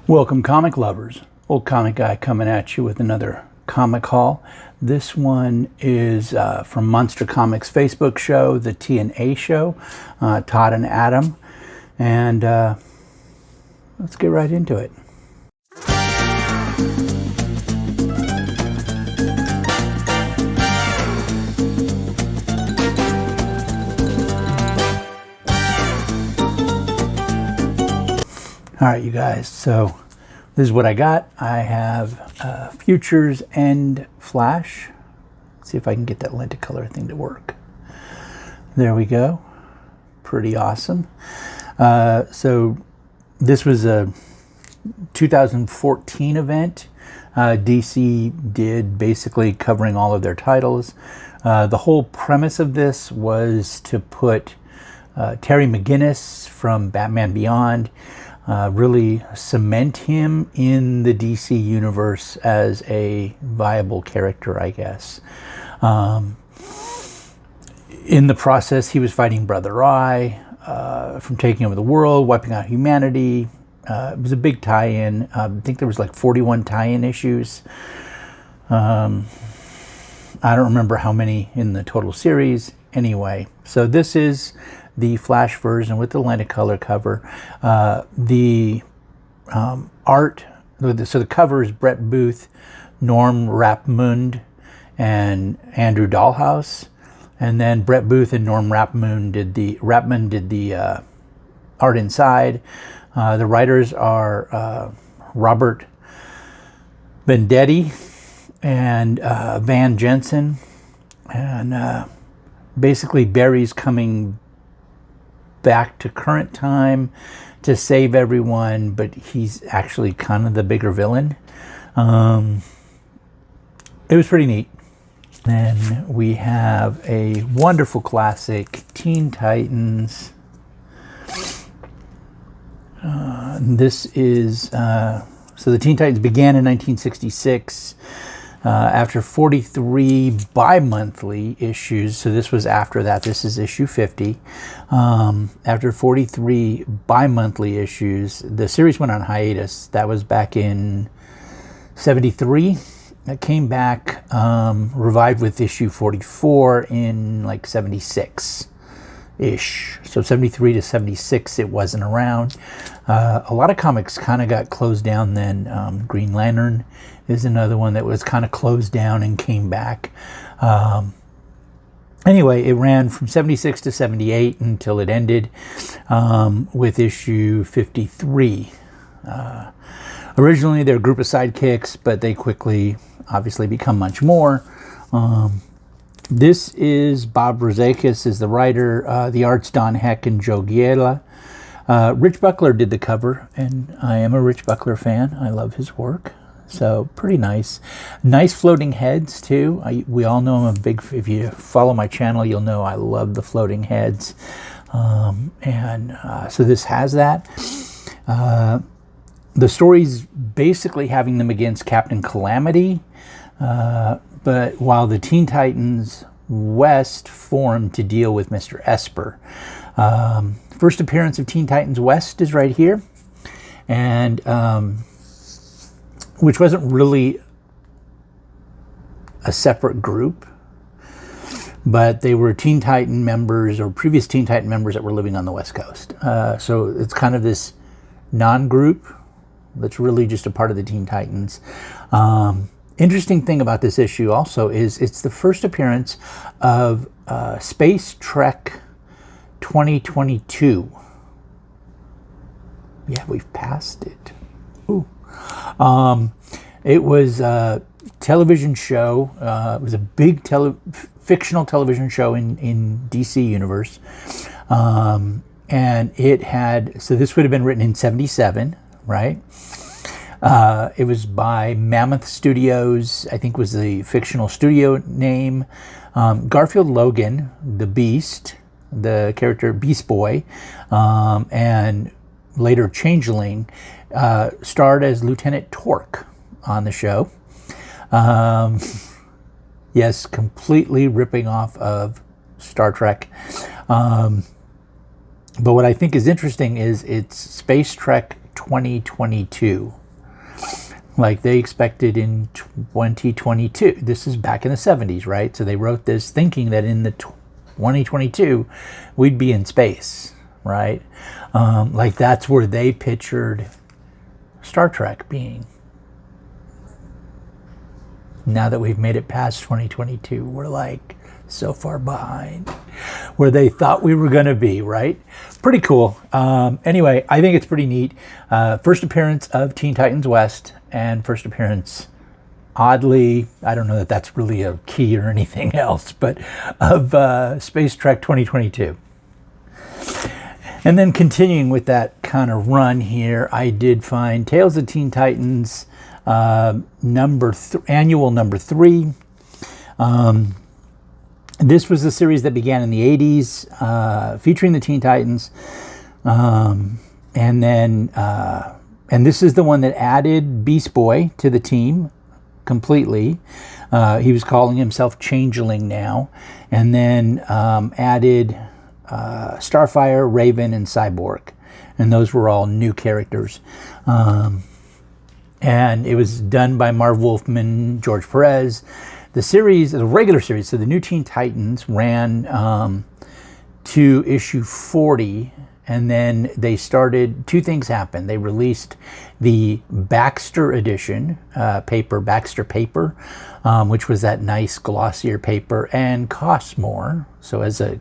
Welcome, comic lovers. Old Comic Guy coming at you with another comic haul. This one is from Monster Comics Facebook show, the T&A show, Todd and Adam. And let's get right into it. All right, you guys, so this is what I got. I have Futures and Flash. Let's see if I can get that lenticolor thing to work. There we go. Pretty awesome. So this was a 2014 event. DC did basically covering all of their titles. The whole premise of this was to put Terry McGinnis from Batman Beyond, really cement him in the DC universe as a viable character, I guess. In the process, he was fighting Brother Eye from taking over the world, wiping out humanity. It was a big tie-in. I think there was like 41 tie-in issues. I don't remember how many in the total series. Anyway, so this is the Flash version with the lenticolor cover. The art, so the cover is Brett Booth, Norm Rapmund, and Andrew Dahlhaus. And then Brett Booth and Norm Rapmund did the art inside. The writers are Robert Venditti and Van Jensen. And basically Barry's coming back to current time to save everyone, but he's actually kind of the bigger villain. It was pretty neat. Then we have a wonderful classic, Teen Titans. This is so the Teen Titans began in 1966 after 43 bi-monthly issues. So this was after that. This is issue 50. After 43 bi-monthly issues, the series went on hiatus. That was back in 73. It came back, revived with issue 44 in like 76-ish. So 73 to 76, it wasn't around. A lot of comics kind of got closed down then. Green Lantern is another one that was kind of closed down and came back. Anyway, it ran from 76 to 78 until it ended with issue 53. Originally, they're a group of sidekicks, but they quickly, obviously, become much more. This is Bob Rozakis is the writer. The art's Don Heck and Joe Giella. Rich Buckler did the cover, and I am a Rich Buckler fan. I love his work. So pretty nice. Nice floating heads, too. We all know I'm a big... If you follow my channel, you'll know I love the floating heads. So this has that. The story's basically having them against Captain Calamity, but while the Teen Titans West formed to deal with Mr. Esper. First appearance of Teen Titans West is right here, and which wasn't really a separate group, but they were Teen Titan members or previous Teen Titan members that were living on the West Coast. So it's kind of this non-group that's really just a part of the Teen Titans. Interesting thing about this issue also is it's the first appearance of Space Trek 2022. Yeah, we've passed it. Ooh. It was a television show. It was a big fictional television show in DC Universe. And it had, so this would have been written in 77, right? It was by Mammoth Studios, I think was the fictional studio name. Garfield Logan, the Beast, the character Beast Boy, and later Changeling, starred as Lieutenant Torque on the show. Yes, completely ripping off of Star Trek. But what I think is interesting is it's Space Trek 2022. Like they expected in 2022. This is back in the 70s, right? So they wrote this thinking that in the 2022 we'd be in space, right? Like that's where they pictured Star Trek being. Now that we've made it past 2022, we're like so far behind where they thought we were going to be, right? Pretty cool. Anyway, I think it's pretty neat. First appearance of Teen Titans West, and first appearance, oddly, I don't know that that's really a key or anything else, but of Space Trek 2022. And then continuing with that kind of run here, I did find Tales of Teen Titans annual number 3. This was a series that began in the 80s, featuring the Teen Titans. And this is the one that added Beast Boy to the team completely. He was calling himself Changeling now. And then added Starfire, Raven, and Cyborg. And those were all new characters. And it was done by Marv Wolfman, George Perez. The series, the regular series, so the New Teen Titans ran to issue 40, and then they started, two things happened. They released the Baxter edition paper, Baxter paper, which was that nice glossier paper and cost more. So as a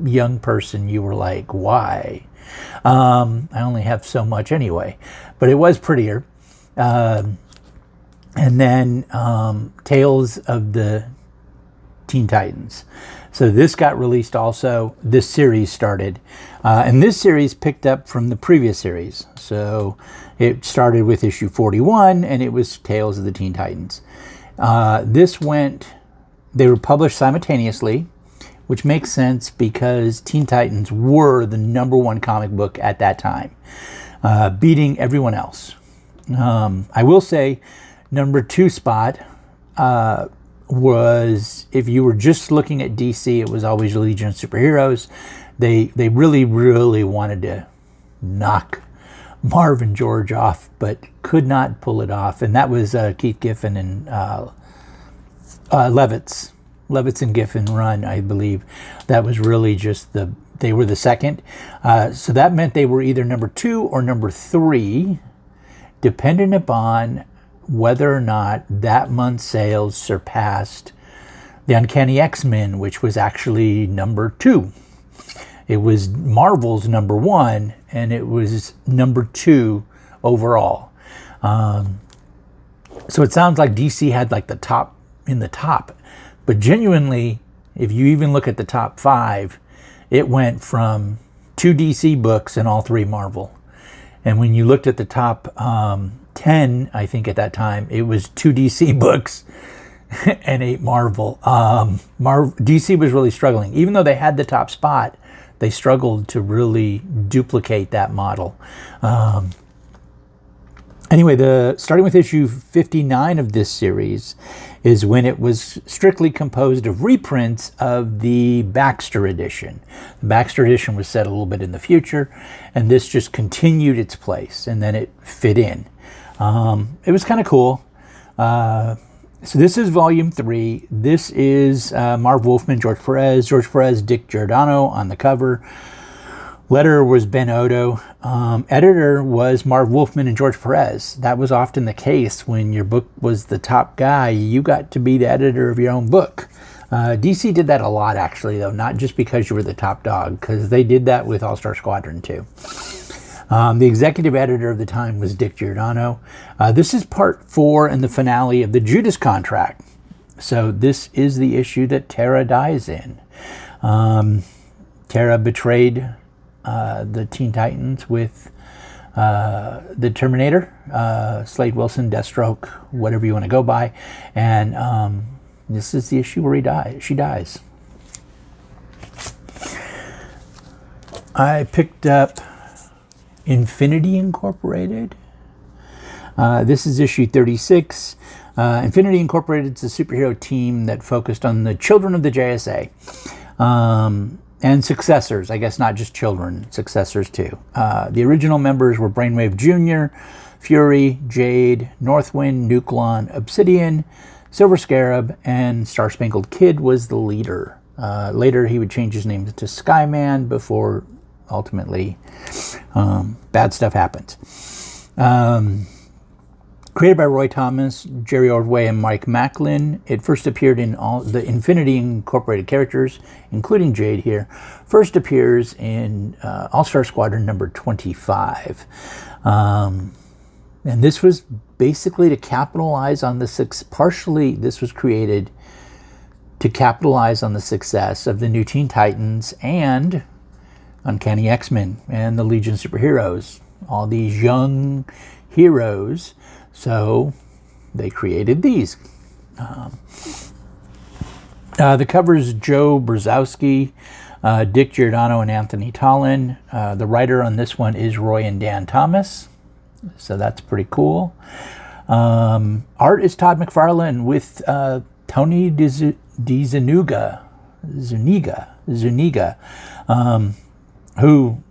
young person, you were like, why? I only have so much anyway, but it was prettier. And then Tales of the Teen Titans. So this got released also. This series started. And this series picked up from the previous series. So it started with issue 41, and it was Tales of the Teen Titans. They were published simultaneously, which makes sense because Teen Titans were the #1 comic book at that time, beating everyone else. I will say, #2 spot was, if you were just looking at DC, it was always Legion of Superheroes. They really, really wanted to knock Marv and George off, but could not pull it off. And that was Keith Giffen and Levitz and Giffen run, I believe. That was really just they were the second. So that meant they were either #2 or #3, depending upon whether or not that month's sales surpassed the Uncanny X-Men, which was actually #2. It was Marvel's #1, and it was #2 overall. So it sounds like DC had like the top, but genuinely, if you even look at the top 5, it went from 2 DC books and all 3 Marvel. And when you looked at the top 10, I think at that time, it was 2 DC books and 8 Marvel. DC was really struggling. Even though they had the top spot, they struggled to really duplicate that model. Anyway, starting with issue 59 of this series is when it was strictly composed of reprints of the Baxter edition. The Baxter edition was set a little bit in the future, and this just continued its place, and then it fit in. It was kind of cool. So this is volume 3. This is Marv Wolfman, George Perez, Dick Giordano on the cover. Letterer was Ben Odo. Editor was Marv Wolfman and George Perez. That was often the case when your book was the top guy. You got to be the editor of your own book. DC did that a lot, actually, though, not just because you were the top dog, because they did that with All-Star Squadron, too. The executive editor of the time was Dick Giordano. This is part 4 and the finale of the Judas Contract. So this is the issue that Tara dies in. Tara betrayed the Teen Titans with the Terminator, Slade Wilson, Deathstroke, whatever you want to go by. And this is the issue where she dies. I picked up Infinity Incorporated. This is issue 36. Infinity Incorporated is a superhero team that focused on the children of the JSA. And successors, I guess not just children, successors too. The original members were Brainwave Jr., Fury, Jade, Northwind, Nuklon, Obsidian, Silver Scarab, and Star Spangled Kid was the leader. Later, he would change his name to Skyman before ultimately bad stuff happened. Created by Roy Thomas, Jerry Ordway, and Mike Macklin, it first appeared in all the Infinity Incorporated characters, including Jade here. First appears in All-Star Squadron number 25. And this was basically to capitalize on partially this was created to capitalize on the success of the New Teen Titans and Uncanny X-Men and the Legion of Superheroes. All these young heroes. So they created these. The covers Joe Brzezowski, Dick Giordano, and Anthony Tollin. The writer on this one is Roy and Dan Thomas. So that's pretty cool. Art is Todd McFarlane with Tony Zuniga, who,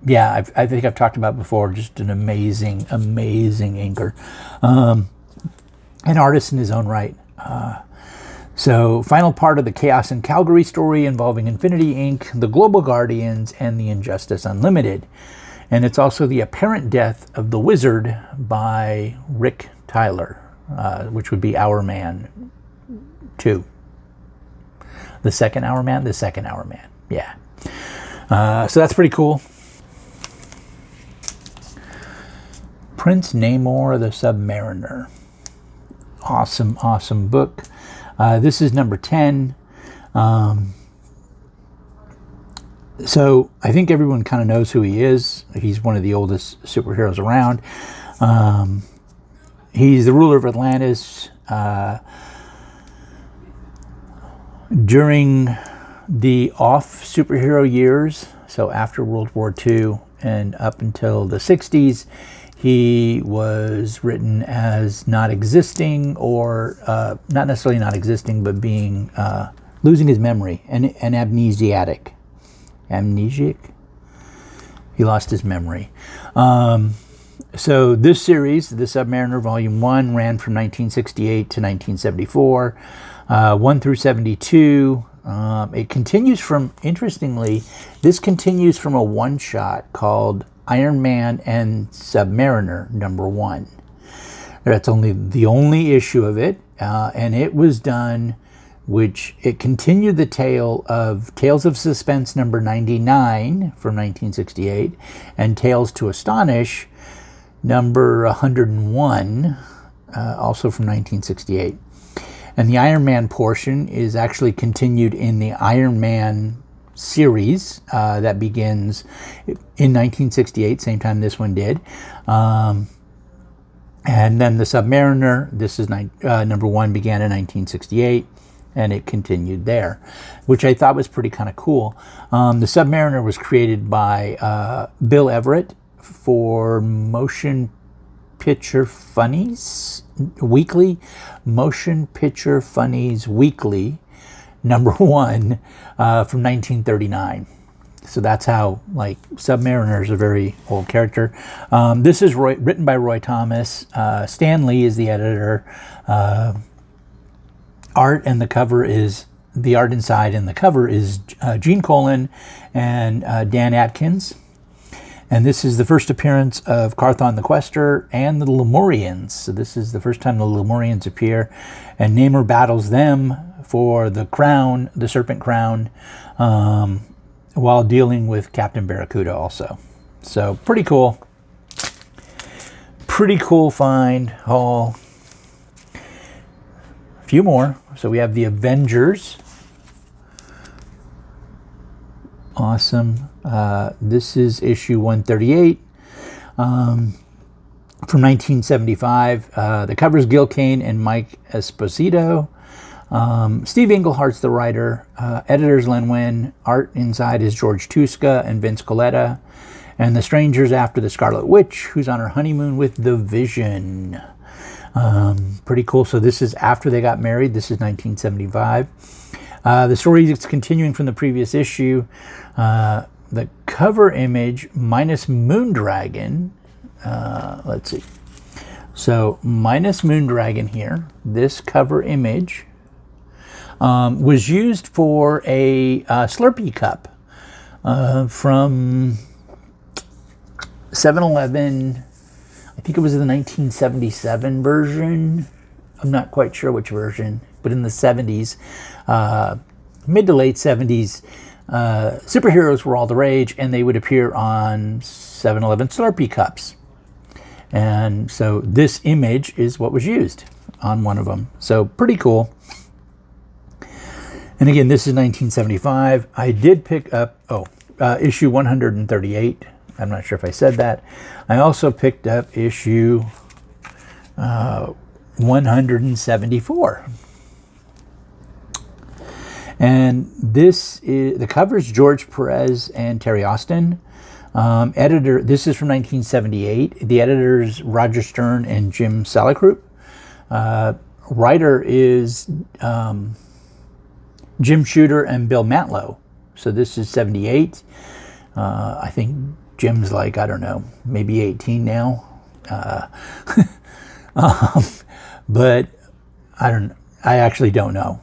yeah, I think I've talked about before, just an amazing inker. An artist in his own right. So, final part of the Chaos in Calgary story involving Infinity Inc., the Global Guardians, and the Injustice Unlimited. And it's also the apparent death of the Wizard by Rick Tyler, which would be Our Man 2. The second Our Man? The second Our Man, yeah. So that's pretty cool. Prince Namor the Submariner. Awesome book. This is number 10. So I think everyone kind of knows who he is. He's one of the oldest superheroes around. He's the ruler of Atlantis. During the off superhero years, so after World War II and up until the 60s, he was written as not existing, or not necessarily not existing, but being losing his memory and amnesiac. He lost his memory. So this series, The Submariner Volume 1, ran from 1968 to 1974, 1 through 72. It continues from, interestingly, this continues from a one-shot called Iron Man and Submariner number 1. That's the only issue of it, and it was done, which it continued the tale of Tales of Suspense number 99 from 1968 and Tales to Astonish number 101, also from 1968. And the Iron Man portion is actually continued in the Iron Man series that begins in 1968, same time this one did. And then the Submariner, this is number 1, began in 1968, and it continued there, which I thought was pretty kind of cool. The Submariner was created by Bill Everett for Motion Picture Funnies Weekly, Motion Picture Funnies Weekly, number 1, from 1939. So that's how, like, Submariner is a very old character. This is written by Roy Thomas. Stan Lee is the editor. Art and the cover is, the art inside and the cover is Gene Colan and Dan Atkins. And this is the first appearance of Carthon the Quester and the Lemurians. So this is the first time the Lemurians appear. And Namor battles them for the crown, the Serpent Crown, while dealing with Captain Barracuda also. So pretty cool. Pretty cool find haul. A few more. So we have the Avengers. Awesome. This is issue 138 from 1975. The cover is Gil Kane and Mike Esposito. Steve Englehart's the writer. Editors Len Wein. Art inside is George Tuska and Vince Coletta. And the Strangers after the Scarlet Witch, who's on her honeymoon with the Vision. Pretty cool. So this is after they got married. This is 1975. The story is continuing from the previous issue. The cover image minus Moondragon. Let's see. So minus Moondragon here. This cover image was used for a Slurpee cup from 7-Eleven. I think it was the 1977 version. I'm not quite sure which version, but in the 70s, mid to late 70s, superheroes were all the rage, and they would appear on 7-Eleven Slurpee cups. And so this image is what was used on one of them. So pretty cool. And again, this is 1975. I did pick up, issue 138. I'm not sure if I said that. I also picked up issue 174. And this is, the cover is George Perez and Terry Austin. Editor, this is from 1978. The editors Roger Stern and Jim Salicrup. Writer is Jim Shooter and Bill Mantlo. So this is 78. I think Jim's like, I don't know, maybe 18 now. But I actually don't know.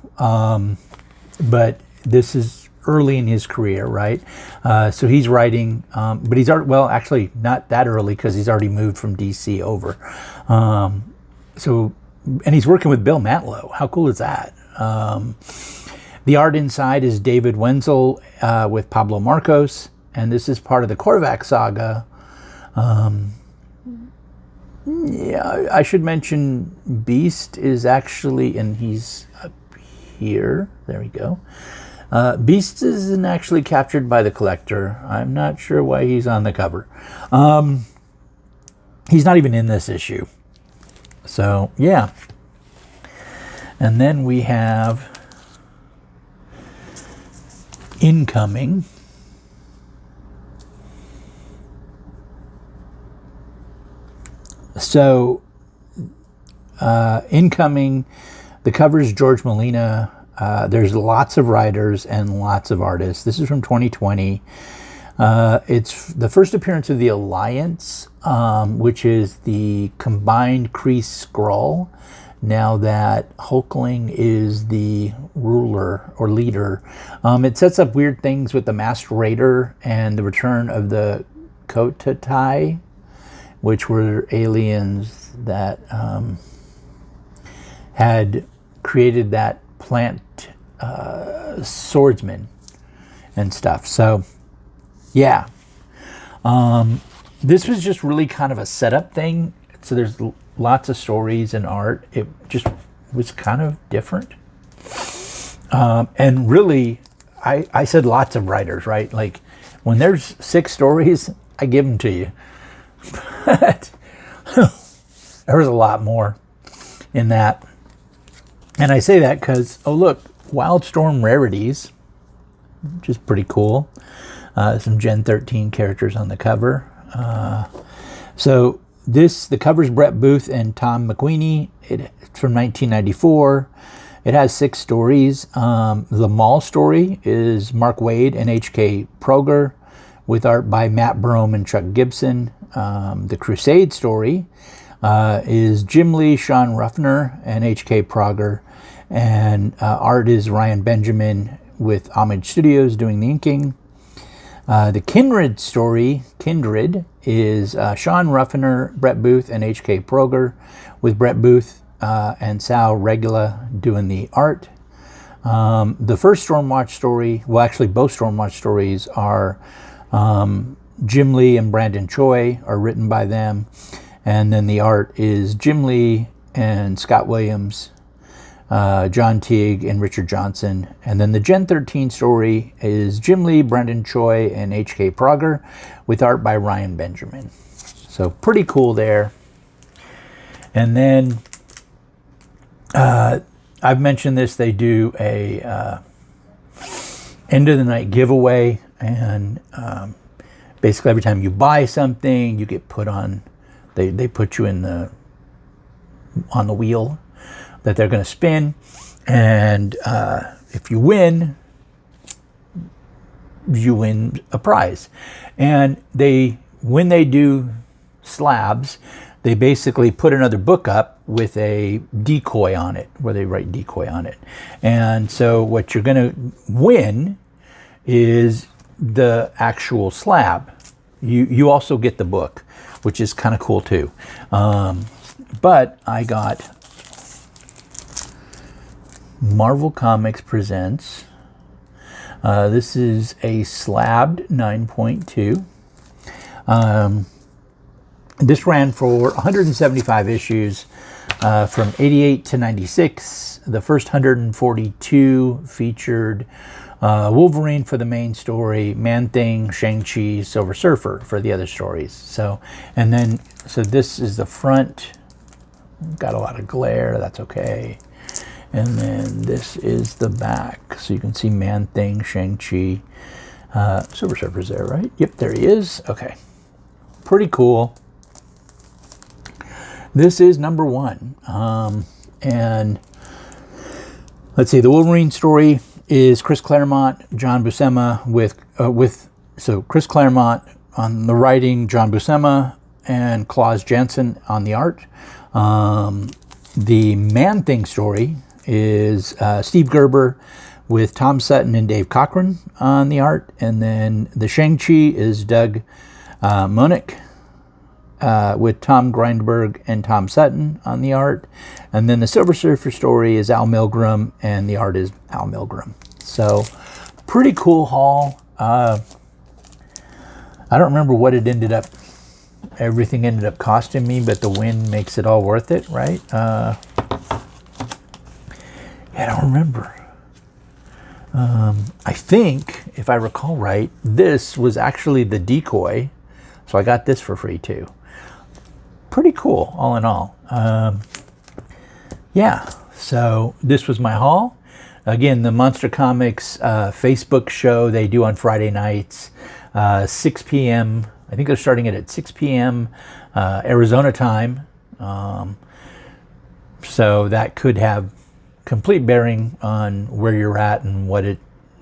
But this is early in his career, right? So he's writing, but he's already, well, actually not that early because he's already moved from DC over. And he's working with Bill Mantlo. How cool is that? The art inside is David Wenzel with Pablo Marcos, and this is part of the Korvac saga. Yeah, I should mention Beast is actually, and he's up here. There we go. Beast isn't actually captured by the collector. I'm not sure why he's on the cover. He's not even in this issue. So, yeah. And then we have Incoming. So, Incoming, the cover is George Molina. There's lots of writers and lots of artists. This is from 2020. It's the first appearance of the Alliance, which is the combined Kree-Skrull. Now that Hulkling is the ruler or leader, it sets up weird things with the Masked Raider and the return of the Kotatai, which were aliens that had created that plant swordsman and stuff. So, yeah. This was just really kind of a setup thing. So there's lots of stories and art. It just was kind of different. And really, I said lots of writers, right? Like, when there's 6 stories, I give them to you. But there was a lot more in that. And I say that because, oh look, Wildstorm Rarities, which is pretty cool. Some Gen 13 characters on the cover. So the cover's Brett Booth and Tom McQueenie. It's from 1994. It has 6 stories. The Mall story is Mark Waid and H.K. Proger, with art by Matt Brome and Chuck Gibson. The Crusade story is Jim Lee, Sean Ruffner, and H.K. Proger. And art is Ryan Benjamin with Homage Studios doing the inking. The Kindred story, Kindred, is Sean Ruffner, Brett Booth, and H.K. Proger, with Brett Booth and Sal Regula doing the art. The first Stormwatch story, well, actually both Stormwatch stories are Jim Lee and Brandon Choi are written by them. And then the art is Jim Lee and Scott Williams, John Teague and Richard Johnson. And then the Gen 13 story is Jim Lee, Brendan Choi, and H.K. Proger, with art by Ryan Benjamin. So pretty cool there. And then I've mentioned this, they do a end of the night giveaway, and basically every time you buy something, you get put on, they put you in on the wheel that they're going to spin, and if you win a prize. And when they do slabs, they basically put another book up with a decoy on it, where they write decoy on it. And so what you're going to win is the actual slab. You also get the book, which is kind of cool too. But I got Marvel Comics Presents. This is a slabbed 9.2. This ran for 175 issues from 88 to 96. The first 142 featured Wolverine for the main story, Man-Thing, Shang-Chi, Silver Surfer for the other stories. So this is the front. Got a lot of glare, that's okay. And then this is the back. So you can see Man-Thing, Shang-Chi, Silver Surfer's there, right? Yep, there he is. Okay. Pretty cool. This is number 1. And let's see, the Wolverine story is Chris Claremont, John Buscema so Chris Claremont on the writing, John Buscema and Klaus Janson on the art. The Man-Thing story is Steve Gerber with Tom Sutton and Dave Cochran on the art. And then the Shang-Chi is Doug Munich with Tom Grindberg and Tom Sutton on the art. And then the Silver Surfer story is Al Milgrom, and the art is Al Milgrom. So, pretty cool haul. I don't remember what everything ended up costing me, but the win makes it all worth it, right? I don't remember. I think, if I recall right, this was actually the decoy. So I got this for free too. Pretty cool, all in all. Yeah, so this was my haul. Again, the Monster Comics Facebook show they do on Friday nights, 6 p.m. I think they're starting it at 6 p.m. Arizona time. So that could have complete bearing on where you're at and what it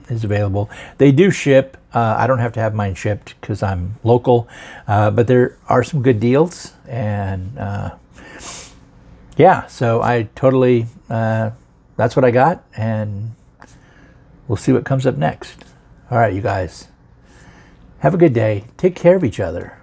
is available. They do ship. I don't have to have mine shipped because I'm local, but there are some good deals. And yeah, so I totally, that's what I got, and we'll see what comes up next. All right, you guys, have a good day. Take care of each other.